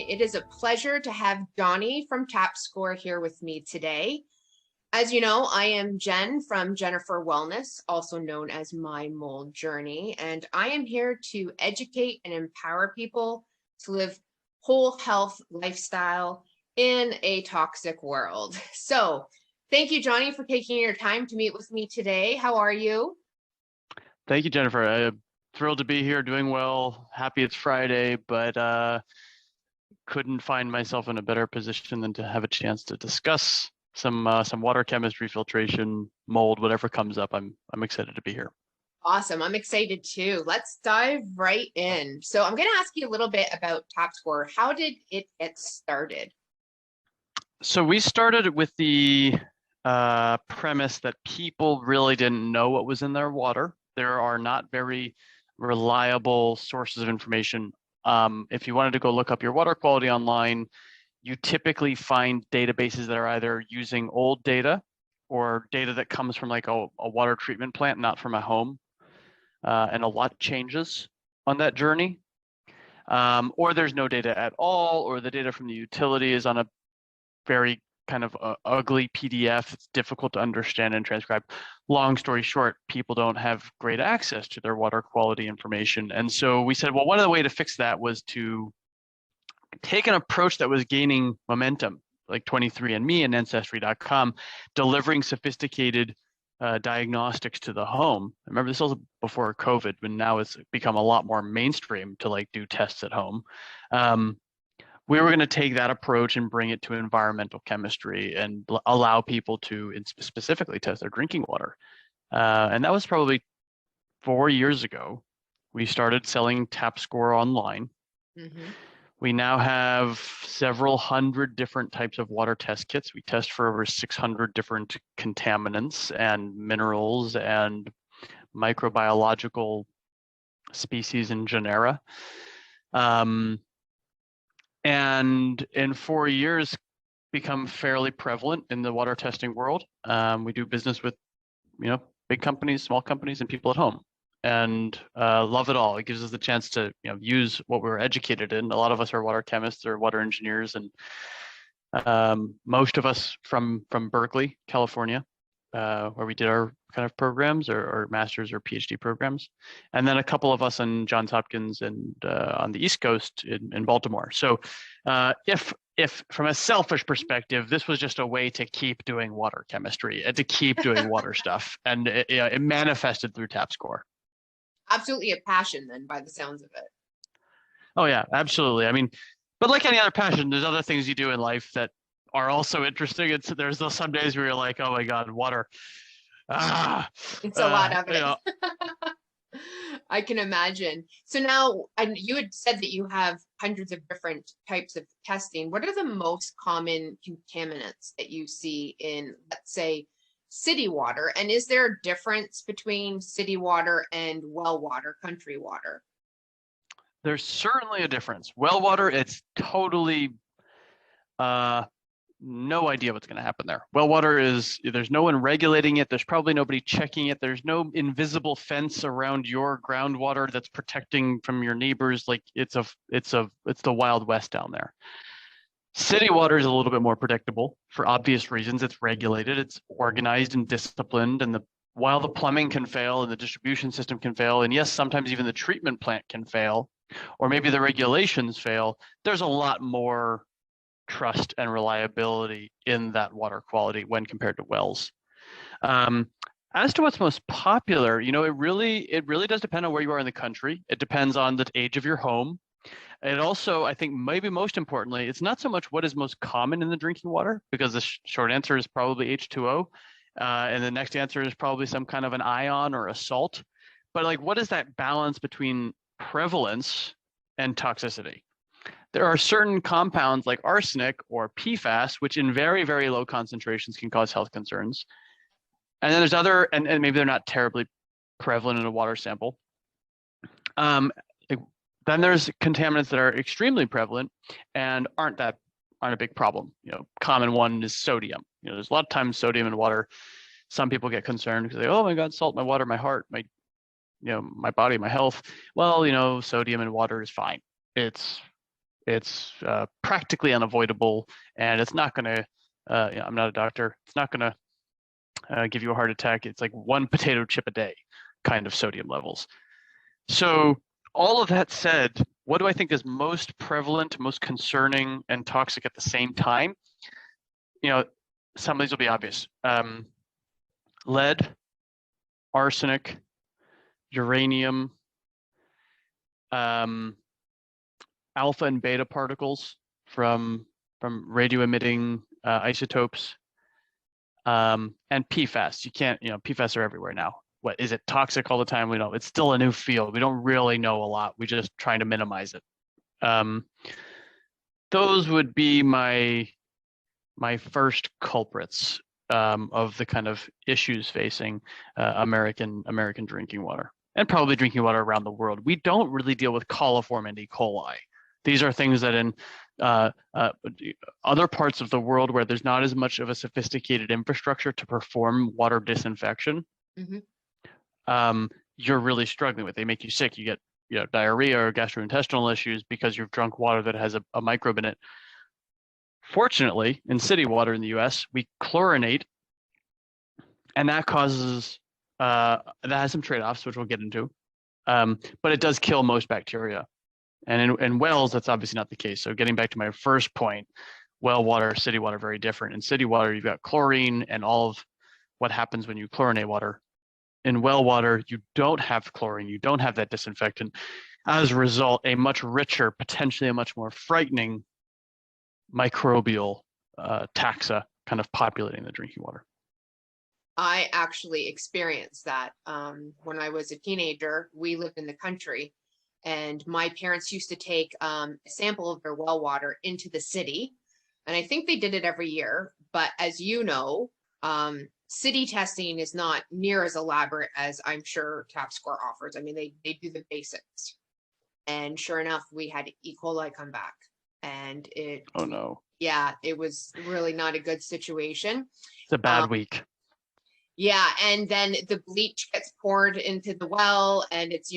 It is a pleasure to have Johnny from Tapscore here with me today. As you know, I am Jen from Jenipher Wellness, also known as My Mold Journey, and I am here to educate and empower people to live whole health lifestyle in a toxic world. So thank you, Johnny, for taking your time to meet with me today. How are you? Thank you, Jennifer. I'm thrilled to be here, doing well. Happy it's Friday, but couldn't find myself in a better position than to have a chance to discuss some water chemistry, filtration, mold, whatever comes up. I'm excited to be here. Awesome. I'm excited too. Let's dive right in. So I'm going to ask you a little bit about Tapscore. How did it get started? So we started with the premise that people really didn't know what was in their water. There are not very reliable sources of information. If you wanted to go look up your water quality online, you typically find databases that are either using old data or data that comes from like a water treatment plant, not from a home. And a lot changes on that journey. Or there's no data at all, or the data from the utility is on a very kind of ugly PDF. It's difficult to understand and transcribe. Long story short, people don't have great access to their water quality information. And so we said, well, one of the ways to fix that was to take an approach that was gaining momentum, like 23andMe and Ancestry.com, delivering sophisticated diagnostics to the home. Remember, this was before COVID, but now it's become a lot more mainstream to like do tests at home. We were going to take that approach and bring it to environmental chemistry and allow people to specifically test their drinking water. And that was probably 4 years ago. We started selling Tapscore online. Mm-hmm. We now have several hundred different types of water test kits. We test for over 600 different contaminants and minerals and microbiological species and genera. And in 4 years, become fairly prevalent in the water testing world. We do business with, big companies, small companies, and people at home, and love it all. It gives us the chance to, use what we were educated in. A lot of us are water chemists or water engineers, and most of us from Berkeley, California, where we did our kind of programs or master's or PhD programs, and then a couple of us in Johns Hopkins and on the East Coast in Baltimore. So if from a selfish perspective, this was just a way to keep doing water chemistry and to keep doing water stuff, and it manifested through Tapscore. Absolutely a passion then, by the sounds of it. Oh yeah, absolutely. I mean, but like any other passion, there's other things you do in life that are also interesting. There's those some days where you're like, oh my God, water. It's a lot of it. I can imagine. So now, you had said that you have hundreds of different types of testing. What are the most common contaminants that you see in, let's say, city water? And is there a difference between city water and well water, country water? There's certainly a difference. Well water, it's totally no idea what's going to happen there. Well water is, there's no one regulating it. There's probably nobody checking it. There's no invisible fence around your groundwater that's protecting from your neighbors. Like it's the Wild West down there. City water is a little bit more predictable for obvious reasons. It's regulated, it's organized and disciplined, and while the plumbing can fail and the distribution system can fail, and yes, sometimes even the treatment plant can fail, or maybe the regulations fail, there's a lot more trust and reliability in that water quality when compared to wells. As to what's most popular, it really does depend on where you are in the country. It depends on the age of your home. And also, I think maybe most importantly, it's not so much what is most common in the drinking water, because the short answer is probably H2O. And the next answer is probably some kind of an ion or a salt. But like, what is that balance between prevalence and toxicity? There are certain compounds like arsenic or PFAS, which in very, very low concentrations can cause health concerns. And then there's other, and maybe they're not terribly prevalent in a water sample. Then there's contaminants that are extremely prevalent and aren't a big problem. Common one is sodium. There's a lot of times sodium in water. Some people get concerned because they, oh my God, salt my water, my heart, my body, my health. Well, sodium in water is fine. It's It's practically unavoidable, and it's not going to. I'm not a doctor. It's not going to give you a heart attack. It's like one potato chip a day kind of sodium levels. So all of that said, what do I think is most prevalent, most concerning, and toxic at the same time? Some of these will be obvious. Lead, arsenic, uranium, alpha and beta particles from radio emitting isotopes, and PFAS. You can't, PFAS are everywhere now. What is it toxic all the time? We know it's still a new field. We don't really know a lot. We're just trying to minimize it. Those would be my first culprits of the kind of issues facing American drinking water, and probably drinking water around the world. We don't really deal with coliform and E. coli. These are things that in other parts of the world where there's not as much of a sophisticated infrastructure to perform water disinfection, you're really struggling with. They make you sick. You get diarrhea or gastrointestinal issues because you've drunk water that has a microbe in it. Fortunately, in city water in the US, we chlorinate, and that causes, that has some trade-offs, which we'll get into, but it does kill most bacteria. And in wells, that's obviously not the case. So getting back to my first point, well water, city water, very different. In city water, you've got chlorine and all of what happens when you chlorinate water. In well water, you don't have chlorine, you don't have that disinfectant. As a result, a much richer, potentially a much more frightening microbial taxa kind of populating the drinking water. I actually experienced that when I was a teenager. We lived in the country, and my parents used to take a sample of their well water into the city, and I think they did it every year. But as you know, city testing is not near as elaborate as I'm sure Tapscore offers. I mean, they do the basics, and sure enough, we had E. coli come back, and oh no, yeah, it was really not a good situation. It's a bad week. Yeah, and then the bleach gets poured into the well, and it's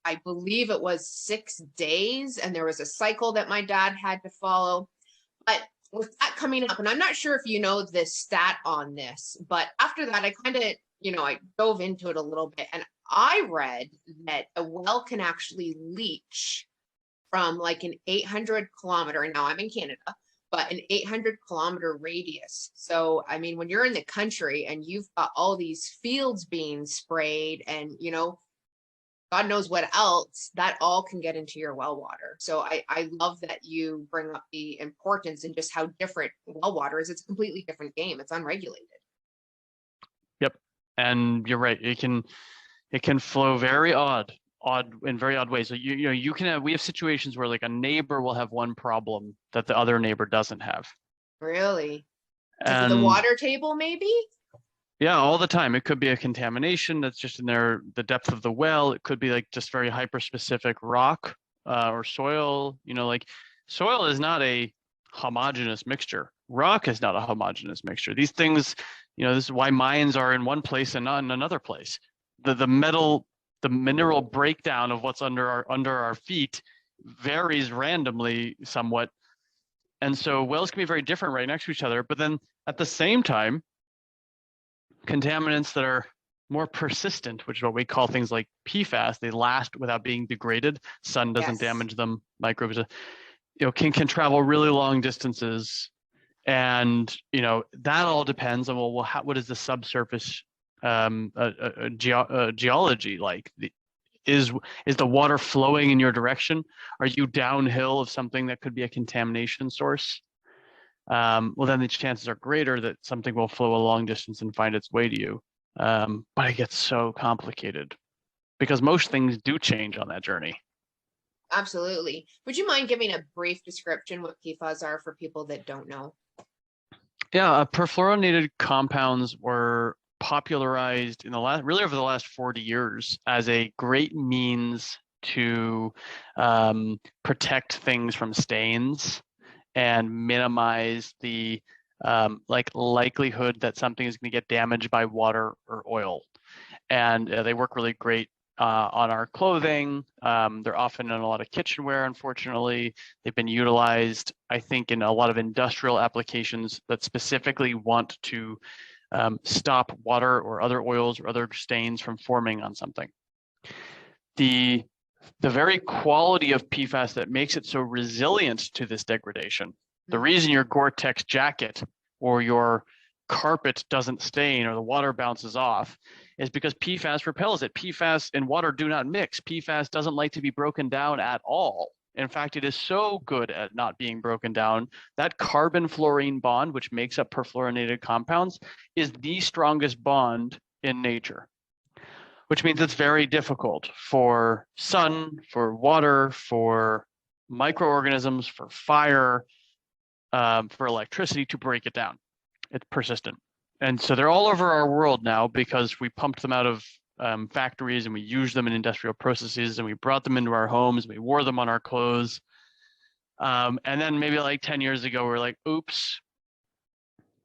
I believe it was 6 days, and there was a cycle that my dad had to follow. But with that coming up, and I'm not sure if you know the stat on this, but after that, I kind of, I dove into it a little bit, and I read that a well can actually leach from like an 800-kilometer, and now I'm in Canada, but an 800-kilometer radius. So, I mean, when you're in the country and you've got all these fields being sprayed and, God knows what else, that all can get into your well water. So I love that you bring up the importance and just how different well water is. It's a completely different game. It's unregulated. Yep. And you're right. It can flow very in very odd ways. So we have situations where like a neighbor will have one problem that the other neighbor doesn't have. Really? And the water table, maybe? Yeah, all the time. It could be a contamination that's just in the depth of the well. It could be like just very hyper-specific rock or soil. Like soil is not a homogeneous mixture. Rock is not a homogeneous mixture. These things, this is why mines are in one place and not in another place. The mineral breakdown of what's under our feet varies randomly somewhat. And so wells can be very different right next to each other. But then at the same time, contaminants that are more persistent, which is what we call things like PFAS, they last without being degraded. Sun doesn't damage them. Microbes, can travel really long distances, and that all depends on what is the subsurface geology like? Is the water flowing in your direction? Are you downhill of something that could be a contamination source? Well, then the chances are greater that something will flow a long distance and find its way to you. But it gets so complicated because most things do change on that journey. Absolutely. Would you mind giving a brief description what PFAS are for people that don't know? Yeah, perfluorinated compounds were popularized really over the last 40 years as a great means to protect things from stains and minimize the likelihood that something is going to get damaged by water or oil. And they work really great on our clothing. They're often in a lot of kitchenware, unfortunately. They've been utilized, I think, in a lot of industrial applications that specifically want to stop water or other oils or other stains from forming on something. The very quality of PFAS that makes it so resilient to this degradation, the reason your Gore-Tex jacket or your carpet doesn't stain or the water bounces off is because PFAS repels it. PFAS and water do not mix. PFAS doesn't like to be broken down at all. In fact, it is so good at not being broken down. That carbon-fluorine bond, which makes up perfluorinated compounds, is the strongest bond in nature, which means it's very difficult for sun, for water, for microorganisms, for fire, for electricity to break it down. It's persistent. And so they're all over our world now because we pumped them out of factories and we used them in industrial processes and we brought them into our homes, we wore them on our clothes. And then maybe like 10 years ago, we're like, oops,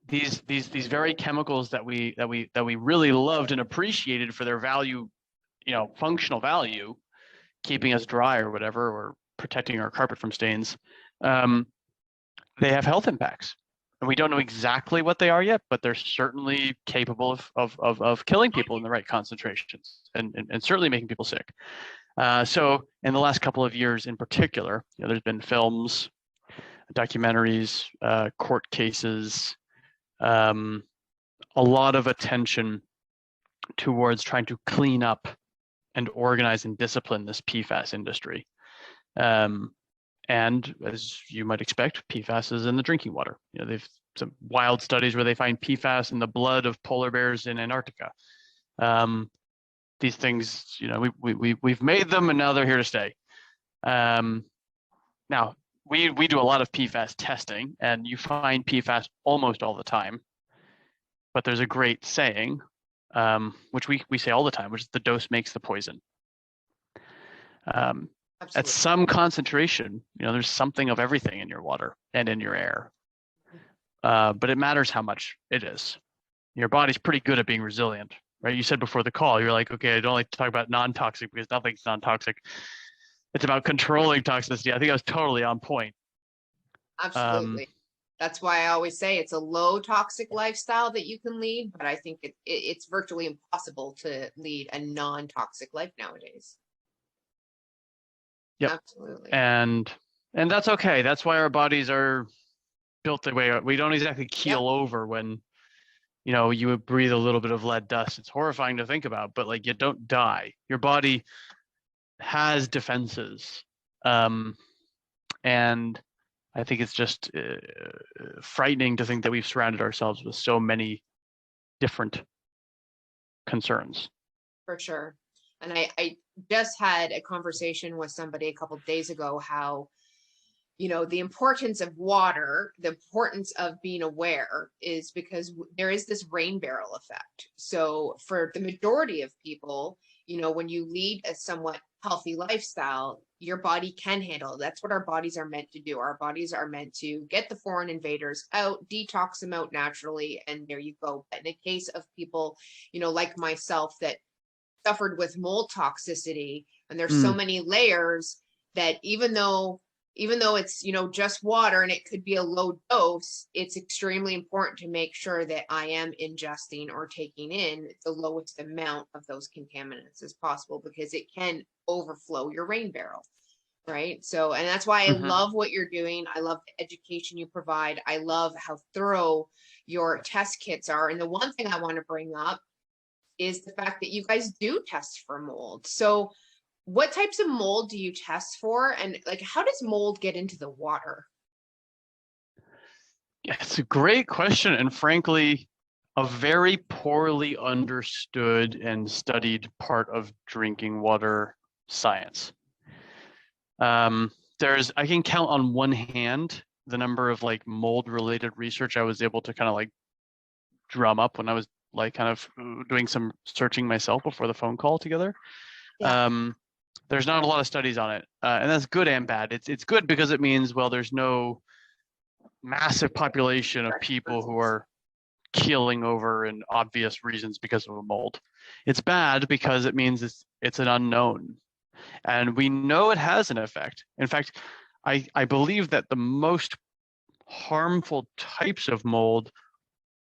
these very chemicals that we really loved and appreciated for their value, functional value, keeping us dry or whatever, or protecting our carpet from stains, they have health impacts. And we don't know exactly what they are yet, but they're certainly capable of killing people in the right concentrations and certainly making people sick. So in the last couple of years in particular, there's been films, documentaries, court cases, a lot of attention towards trying to clean up and organize and discipline this PFAS industry. And as you might expect, PFAS is in the drinking water. They've some wild studies where they find PFAS in the blood of polar bears in Antarctica. These things, we've made them and now they're here to stay. Now, we do a lot of PFAS testing and you find PFAS almost all the time. But there's a great saying, which we say all the time, which is the dose makes the poison. At some concentration, there's something of everything in your water and in your air. But it matters how much it is. Your body's pretty good at being resilient, right? You said before the call, you're like, okay, I don't like to talk about non-toxic because nothing's non-toxic. It's about controlling toxicity. I think I was totally on point. Absolutely. That's why I always say it's a low toxic lifestyle that you can lead, but I think it's virtually impossible to lead a non-toxic life nowadays. Yep. Absolutely. And that's okay. That's why our bodies are built the way we don't exactly keel over when you would breathe a little bit of lead dust. It's horrifying to think about, but like you don't die. Your body has defenses. And I think it's just frightening to think that we've surrounded ourselves with so many different concerns. For sure. And I just had a conversation with somebody a couple of days ago how, the importance of water, the importance of being aware is because there is this rain barrel effect. So for the majority of people, when you lead a somewhat healthy lifestyle, your body can handle it. That's what our bodies are meant to do. Our bodies are meant to get the foreign invaders out, detox them out naturally, and there you go. But in the case of people, like myself that suffered with mold toxicity, and there's so many layers that even though it's, just water and it could be a low dose, it's extremely important to make sure that I am ingesting or taking in the lowest amount of those contaminants as possible, because it can overflow your rain barrel. Right. So, and that's why I love what you're doing. I love the education you provide. I love how thorough your test kits are. And the one thing I want to bring up is the fact that you guys do test for mold. So what types of mold do you test for? And like, how does mold get into the water? Yeah, it's a great question. And frankly, a very poorly understood and studied part of drinking water science. I can count on one hand the number of like mold related research I was able to kind of like drum up when I was like kind of doing some searching myself before the phone call together. Yeah. There's not a lot of studies on it, and that's good and bad. It's good because it means, well, there's no massive population of people who are keeling over in obvious reasons because of a mold. It's bad because it means it's an unknown. And we know it has an effect. In fact, I believe that the most harmful types of mold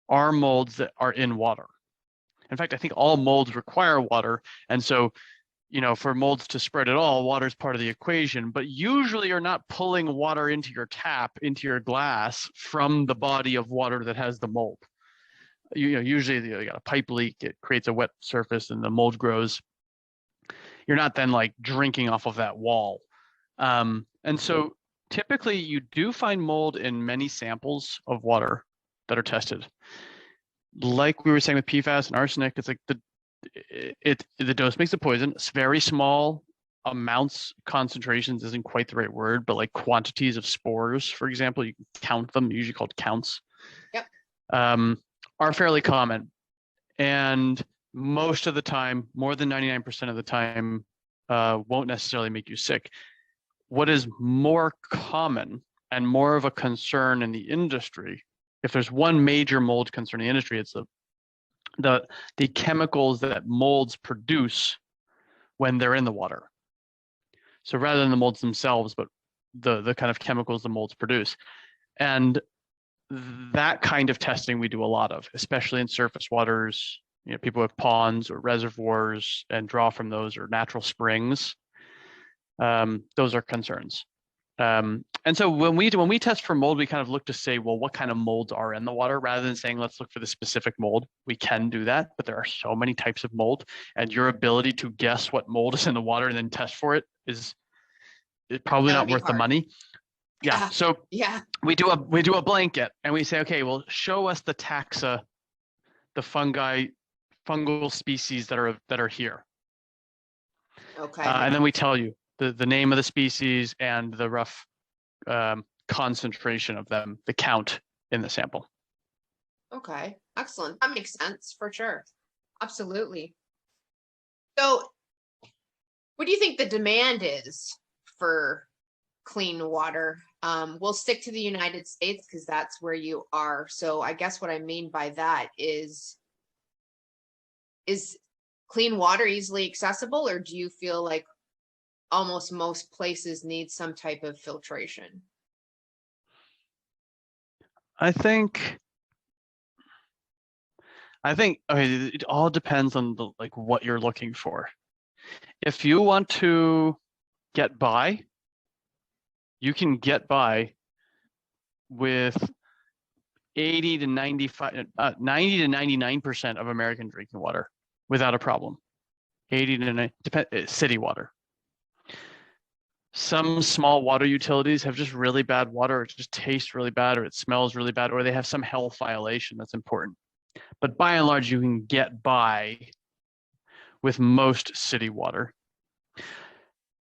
are molds that are in water. In fact, I think all molds require water. And so, for molds to spread at all, water is part of the equation. But usually you're not pulling water into your tap, into your glass from the body of water that has the mold. Usually you got a pipe leak, it creates a wet surface and the mold grows. You're not then like drinking off of that wall. And so typically you do find mold in many samples of water that are tested. Like we were saying with PFAS and arsenic, it's like the dose makes the poison. It's very small amounts, concentrations isn't quite the right word, but like quantities of spores, for example, you can count them, usually called counts. Yep. Are fairly common. And most of the time, more than 99% of the time, won't necessarily make you sick. What is more common and more of a concern in the industry, if there's one major mold concern in the industry, it's the chemicals that molds produce when they're in the water. So rather than the molds themselves, but the kind of chemicals the molds produce. And that kind of testing we do a lot of, especially in surface waters. People have ponds or reservoirs and draw from those, or natural springs. Those are concerns. And so when we test for mold, we kind of look to say, well, what kind of molds are in the water, rather than saying, let's look for the specific mold. We can do that, but there are so many types of mold, and your ability to guess what mold is in the water and then test for it is probably not worth the money. Yeah. So yeah, we do a blanket and we say, okay, well, show us the taxa, the fungal species that are here. Okay. And then we tell you the name of the species and the rough concentration of them, the count in the sample. Okay, excellent. That makes sense for sure. Absolutely. So what do you think the demand is for clean water? We'll stick to the United States because that's where you are. So I guess what I mean by that is clean water easily accessible, or do you feel like almost most places need some type of filtration? I think okay, it all depends on what you're looking for. If you want to get by, you can get by with 80 to 95, 90 to 99% of American drinking water without a problem. 80 to 90, city water. Some small water utilities have just really bad water, or it just tastes really bad, or it smells really bad, or they have some health violation that's important. But by and large, you can get by with most city water.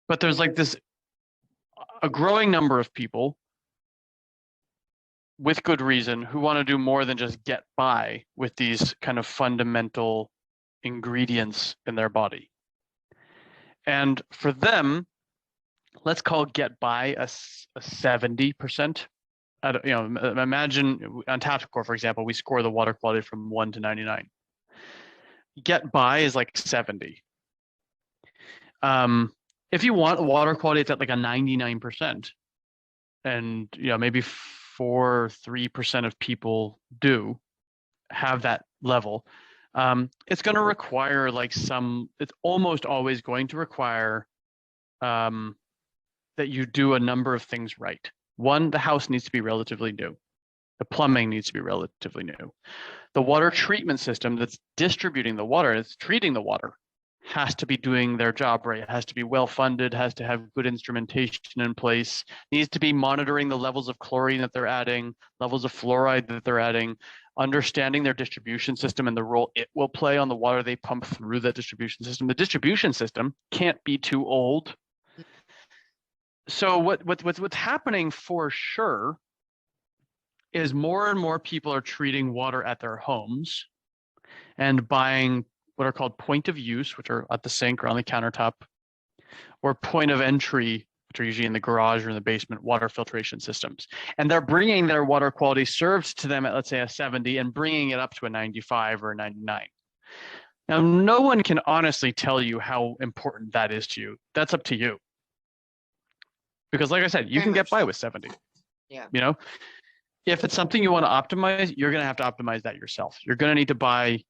But there's a growing number of people, with good reason, who want to do more than just get by with these kind of fundamental ingredients in their body. And for them, let's call get by a 70%. Imagine on Tapscore, for example, we score the water quality from 1 to 99. Get by is like 70. If you want water quality, it's at like a 99%. And maybe 3% of people do have that level. It's going to require it's almost always going to require that you do a number of things right. One, the house needs to be relatively new. The plumbing needs to be relatively new. The water treatment system that's distributing the water, that's treating the water, has to be doing their job right. It has to be well funded, has to have good instrumentation in place, needs to be monitoring the levels of chlorine that they're adding, levels of fluoride that they're adding, understanding their distribution system and the role it will play on the water they pump through that distribution system. The distribution system can't be too old. So what's happening for sure is more and more people are treating water at their homes and buying what are called point of use, which are at the sink or on the countertop, or point of entry, which are usually in the garage or in the basement, water filtration systems. And they're bringing their water quality served to them at, let's say, a 70 and bringing it up to a 95 or a 99. Now, no one can honestly tell you how important that is to you. That's up to you. Because like I said, you Very can get much by so. with 70. Yeah. You know, if it's something you want to optimize, you're going to have to optimize that yourself. You're going to need to buy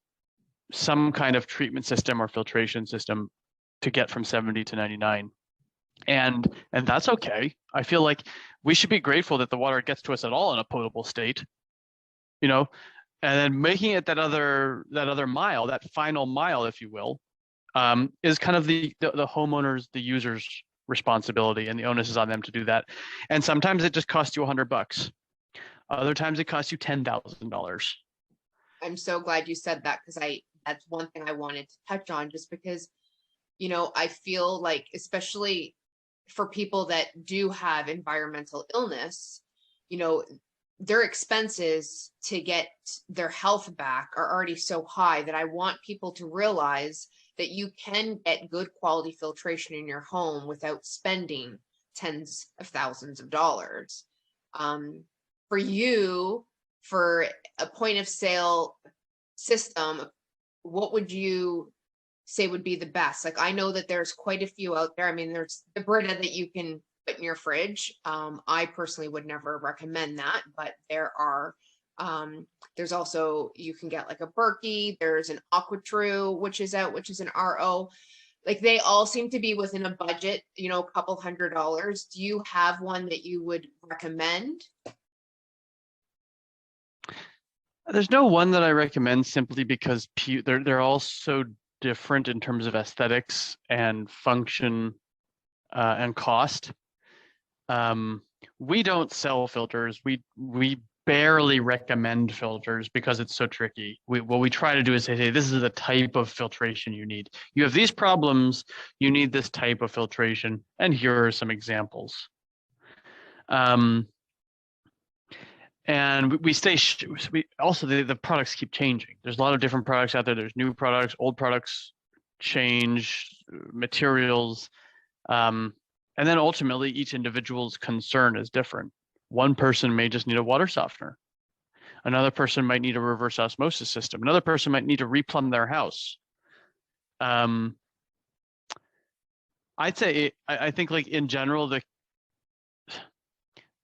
some kind of treatment system or filtration system to get from 70 to 99. And that's okay. I feel like we should be grateful that the water gets to us at all in a potable state, you know, and then making it that other mile, that final mile, if you will, is kind of the homeowners, the users' responsibility, and the onus is on them to do that. And sometimes it just costs you $100. Other times it costs you $10,000. I'm so glad you said that, because that's one thing I wanted to touch on, just because, you know, I feel like, especially for people that do have environmental illness, you know, their expenses to get their health back are already so high that I want people to realize that you can get good quality filtration in your home without spending tens of thousands of dollars. For you, for a point of sale system, what would you say would be the best? Like, I know that there's quite a few out there. I mean, there's the Brita that you can put in your fridge. I personally would never recommend that, but there's also, you can get like a Berkey, there's an AquaTrue, which is out, which is an RO. Like, they all seem to be within a budget, you know, a couple $100. Do you have one that you would recommend? There's no one that I recommend, simply because they're all so different in terms of aesthetics and function and cost. We don't sell filters. We barely recommend filters because it's so tricky. What we try to do is say, hey, this is the type of filtration you need. You have these problems, you need this type of filtration, and here are some examples. And we also, the products keep changing. There's a lot of different products out there. There's new products, old products change, materials. And then ultimately, each individual's concern is different. One person may just need a water softener. Another person might need a reverse osmosis system. Another person might need to replumb their house. I'd say, I think, like, in general,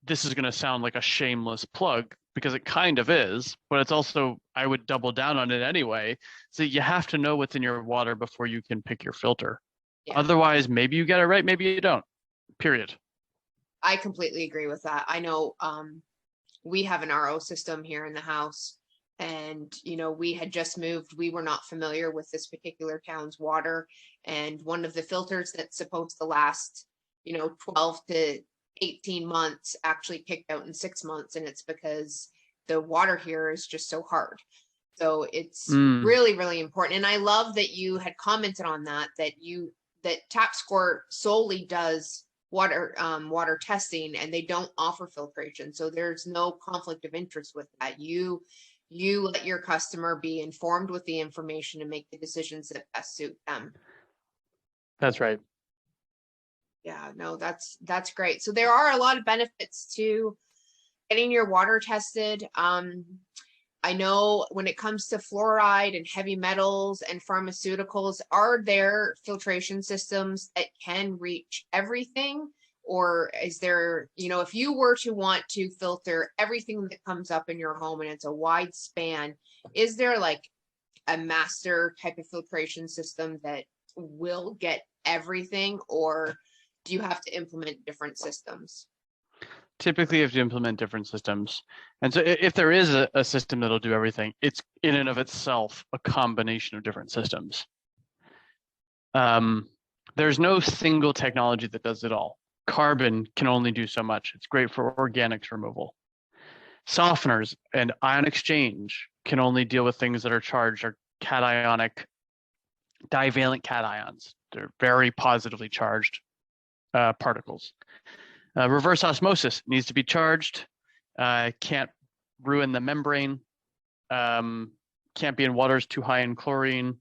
this is going to sound like a shameless plug, because it kind of is, but it's also, I would double down on it anyway. So you have to know what's in your water before you can pick your filter. Yeah. Otherwise, maybe you get it right, maybe you don't, period. I completely agree with that. I know we have an RO system here in the house, and, you know, we had just moved. We were not familiar with this particular town's water. And one of the filters that's supposed to last, you know, 12 to 18 months actually kicked out in 6 months. And it's because the water here is just so hard. So it's really, really important. And I love that you had commented on that Tapscore solely does water testing, and they don't offer filtration. So there's no conflict of interest with that. You let your customer be informed with the information and make the decisions that best suit them. That's right. Yeah, no, that's great. So there are a lot of benefits to getting your water tested. I know when it comes to fluoride and heavy metals and pharmaceuticals, are there filtration systems that can reach everything? Or is there, you know, if you were to want to filter everything that comes up in your home and it's a wide span, is there like a master type of filtration system that will get everything, or do you have to implement different systems? Typically, you have to implement different systems. And so if there is a system that'll do everything, it's in and of itself a combination of different systems. There's no single technology that does it all. Carbon can only do so much. It's great for organics removal. Softeners and ion exchange can only deal with things that are charged, or cationic, divalent cations. They're very positively charged particles. Reverse osmosis needs to be charged, can't ruin the membrane, can't be in waters too high in chlorine.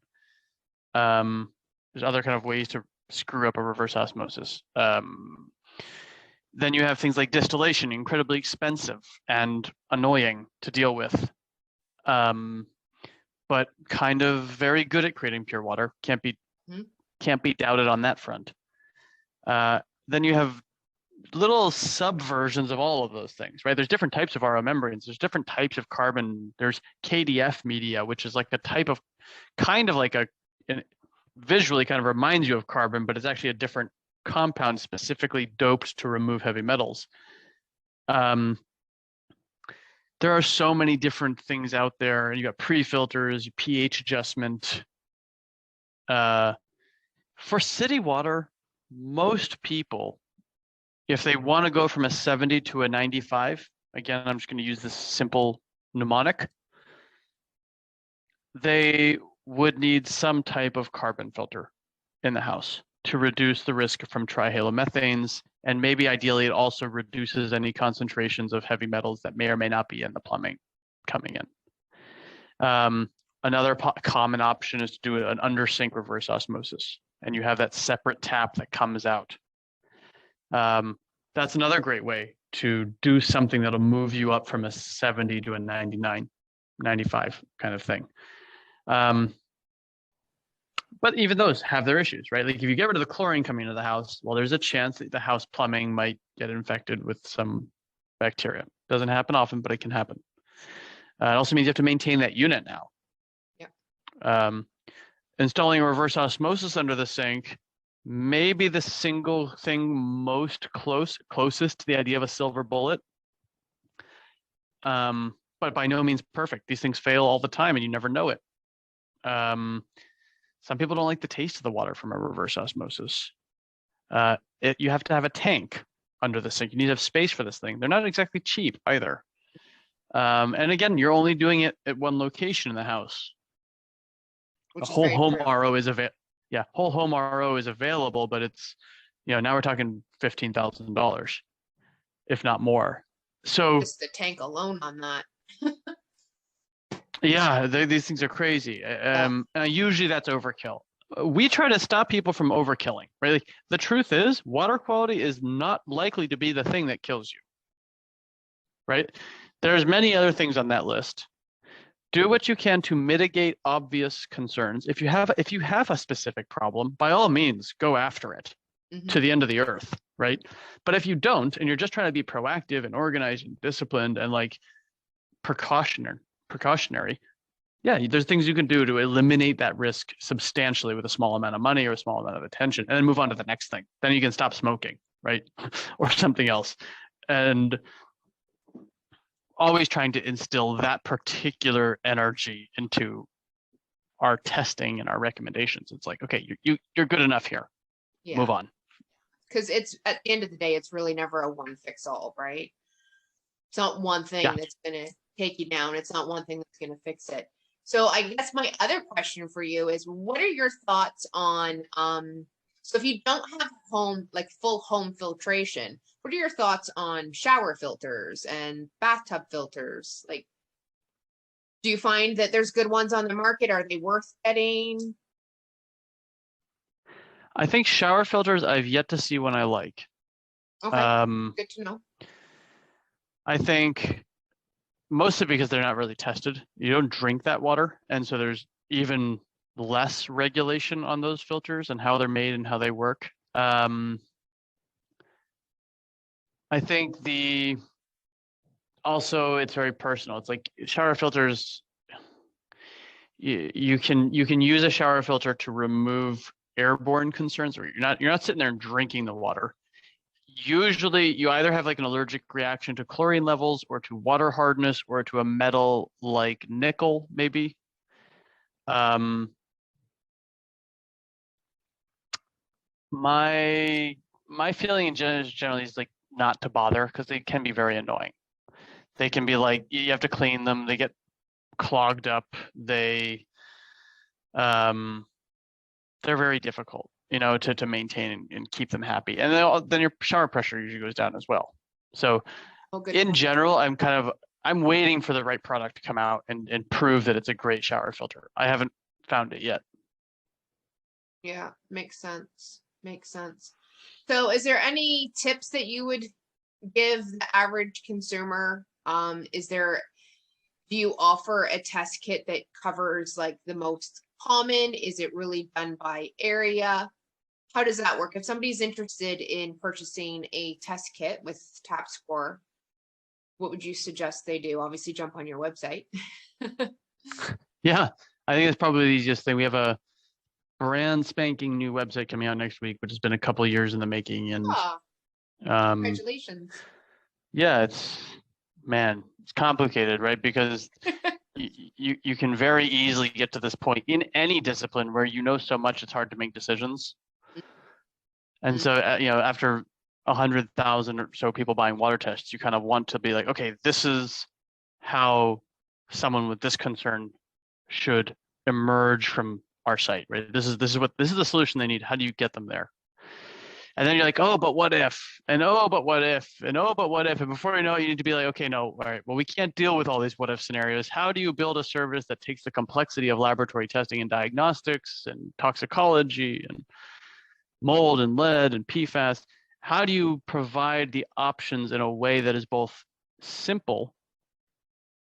There's other kind of ways to screw up a reverse osmosis. Then you have things like distillation, incredibly expensive and annoying to deal with, but kind of very good at creating pure water. Can't be doubted on that front. Then you have little subversions of all of those things, right? There's different types of RO membranes. There's different types of carbon. There's KDF media, which is like a type of kind of like visually kind of reminds you of carbon, but it's actually a different compound specifically doped to remove heavy metals. There are so many different things out there. You got pre-filters, pH adjustment. For city water, most people, if they want to go from a 70 to a 95, again, I'm just going to use this simple mnemonic, they would need some type of carbon filter in the house to reduce the risk from trihalomethanes, and maybe ideally it also reduces any concentrations of heavy metals that may or may not be in the plumbing coming in. Another common option is to do an under sink reverse osmosis, and you have that separate tap that comes out. That's another great way to do something that'll move you up from a 70 to a 99, 95 kind of thing. But even those have their issues, right? Like if you get rid of the chlorine coming into the house, well, there's a chance that the house plumbing might get infected with some bacteria. Doesn't happen often, but it can happen. It also means you have to maintain that unit now. Yeah. Installing a reverse osmosis under the sink, maybe the single thing closest to the idea of a silver bullet, but by no means perfect. These things fail all the time and you never know it. Some people don't like the taste of the water from a reverse osmosis. You have to have a tank under the sink. You need to have space for this thing. They're not exactly cheap either. And again, you're only doing it at one location in the house. A whole home RO is available. Yeah, whole home RO is available, but it's, now we're talking $15,000, if not more. So just the tank alone on that. Yeah, these things are crazy. Usually that's overkill. We try to stop people from overkilling, right? Like, the truth is, water quality is not likely to be the thing that kills you, right? There's many other things on that list. Do what you can to mitigate obvious concerns. If you have a specific problem, by all means, go after it to the end of the earth, right? But if you don't, and you're just trying to be proactive and organized and disciplined and like precautionary, yeah, there's things you can do to eliminate that risk substantially with a small amount of money or a small amount of attention, and then move on to the next thing. Then you can stop smoking, right? Or something else. And always trying to instill that particular energy into our testing and our recommendations. It's like, okay, you're good enough here. Yeah. Move on. Because it's, at the end of the day, it's really never a one fix all, right? It's not one thing that's going to take you down. It's not one thing that's going to fix it. So I guess my other question for you is, what are your thoughts on, so if you don't have full home filtration, what are your thoughts on shower filters and bathtub filters? Like, do you find that there's good ones on the market? Are they worth getting? I think shower filters I've yet to see one I like. Okay, good to know. I think mostly because they're not really tested. You don't drink that water, and so there's even less regulation on those filters and how they're made and how they work. I think also it's very personal. It's like shower filters, you can use a shower filter to remove airborne concerns, or you're not sitting there and drinking the water. Usually you either have like an allergic reaction to chlorine levels or to water hardness or to a metal like nickel, maybe. My feeling generally is like not to bother, because they can be very annoying. They can be like, you have to clean them, they get clogged up, they're very difficult, to maintain and keep them happy. And then your shower pressure usually goes down as well. So in general, I'm waiting for the right product to come out and prove that it's a great shower filter. I haven't found it yet. Yeah, makes sense. Makes sense. So is there any tips that you would give the average consumer? Do you offer a test kit that covers like the most common? Is it really done by area? How does that work? If somebody's interested in purchasing a test kit with Tapscore, what would you suggest they do? Obviously, jump on your website. Yeah, I think it's probably the easiest thing. We have a brand spanking new website coming out next week, which has been a couple of years in the making. And Congratulations. Yeah, it's complicated, right? Because you can very easily get to this point in any discipline where you know so much it's hard to make decisions. And so, after 100,000 or so people buying water tests, you kind of want to be like, okay, this is how someone with this concern should emerge from our site, right? This is the solution they need. How do you get them there? And then you're like, oh, but what if? And oh, but what if? And oh, but what if? And before you know it, you need to be like, okay, no, all right, well, we can't deal with all these what if scenarios. How do you build a service that takes the complexity of laboratory testing and diagnostics and toxicology and mold and lead and PFAS? How do you provide the options in a way that is both simple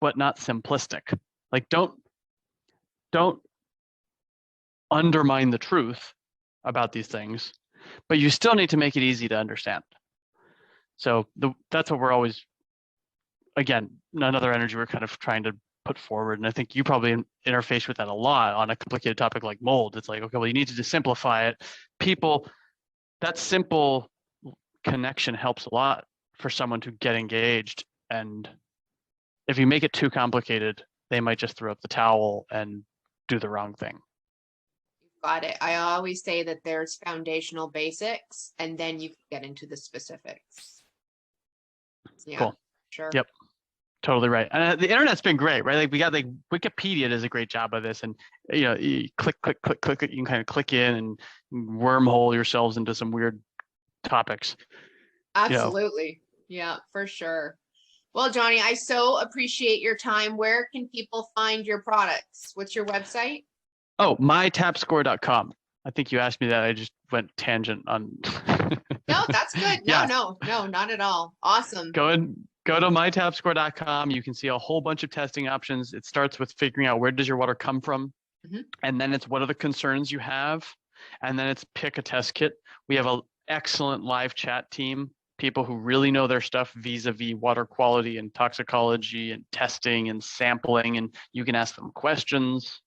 but not simplistic? Like, don't undermine the truth about these things, but you still need to make it easy to understand. So that's what we're always, again, another energy we're kind of trying to put forward. And I think you probably interface with that a lot on a complicated topic like mold. It's like, okay, well, you need to just simplify it. People, that simple connection helps a lot for someone to get engaged. And if you make it too complicated, they might just throw up the towel and do the wrong thing. Got it. I always say that there's foundational basics and then you can get into the specifics. Yeah, cool. Sure. Yep. Totally right. And the internet's been great, right? Like we got like Wikipedia does a great job of this, and you click, you can kind of click in and wormhole yourselves into some weird topics. Absolutely. Yeah, for sure. Well, Johnny, I so appreciate your time. Where can people find your products? What's your website? Oh, mytapscore.com. I think you asked me that. I just went tangent on. No, that's good. No, not at all. Awesome. Go to mytapscore.com. You can see a whole bunch of testing options. It starts with figuring out where does your water come from, and then it's what are the concerns you have, and then it's pick a test kit. We have an excellent live chat team, people who really know their stuff vis-a-vis water quality and toxicology and testing and sampling, and you can ask them questions.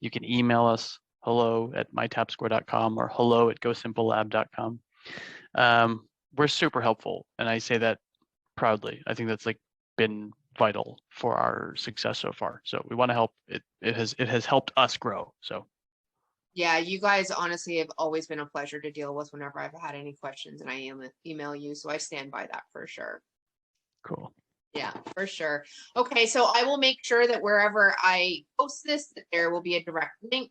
You can email us, hello@mytapscore.com or hello@gosimplelab.com. We're super helpful, and I say that proudly. I think that's like been vital for our success so far. So we want to help. It has helped us grow. So yeah, you guys honestly have always been a pleasure to deal with whenever I've had any questions, and I email you. So I stand by that for sure. Cool. Yeah, for sure. Okay, so I will make sure that wherever I post this, that there will be a direct link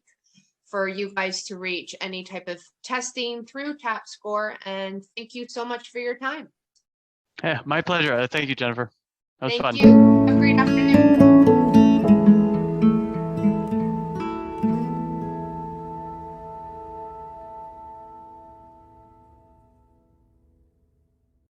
for you guys to reach any type of testing through Tapscore. And thank you so much for your time. Yeah, my pleasure. Thank you, Jennifer. That was fun. Thank you. Have a great afternoon.